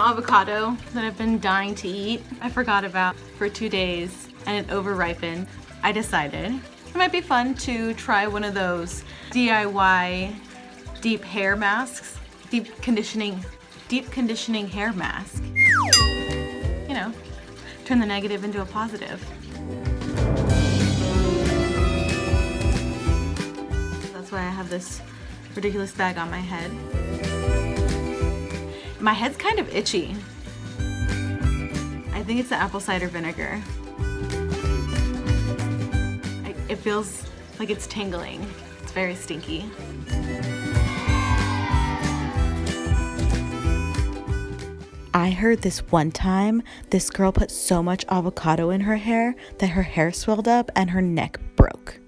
avocado that I've been dying to eat, I forgot about for 2 days and it over-ripened. I decided it might be fun to try one of those DIY deep hair masks, deep conditioning hair mask. You know, turn the negative into a positive. That's why I have this ridiculous bag on my head. My head's kind of itchy. I think it's the apple cider vinegar. It feels like it's tingling. It's very stinky. I heard this one time, this girl put so much avocado in her hair that her hair swelled up and her neck broke.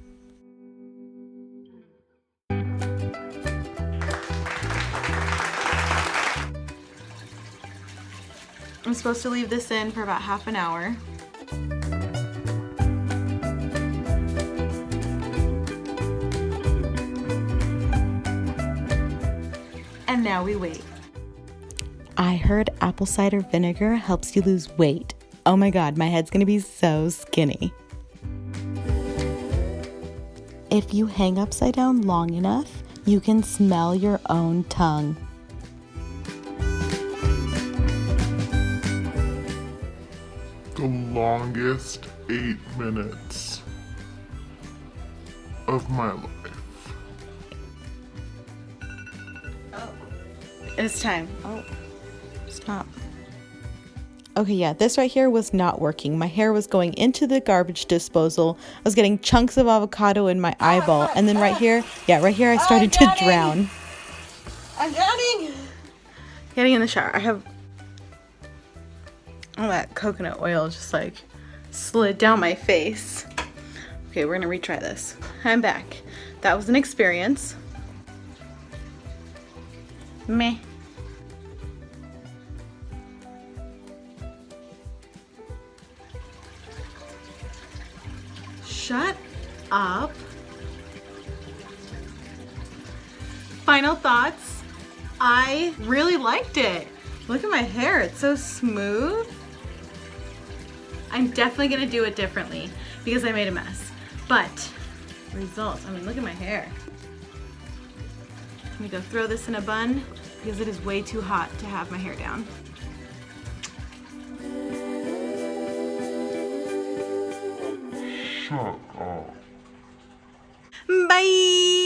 I'm supposed to leave this in for about half an hour. And now we wait. I heard apple cider vinegar helps you lose weight. Oh my god, my head's gonna be so skinny. If you hang upside down long enough, you can smell your own tongue. The longest 8 minutes of my life. It's time. Oh, stop. Okay, yeah, this right here was not working. My hair was going into the garbage disposal. I was getting chunks of avocado in my eyeball. And then right here, I started to drown. I'm drowning! Getting in the shower. I have all that coconut oil just like slid down my face. Okay, we're gonna retry this. I'm back. That was an experience. Meh. Shut up. Final thoughts. I really liked it. Look at my hair, it's so smooth. I'm definitely gonna do it differently because I made a mess. But results, I mean, look at my hair. Let me go throw this in a bun because it is way too hot to have my hair down. Shut up. Bye!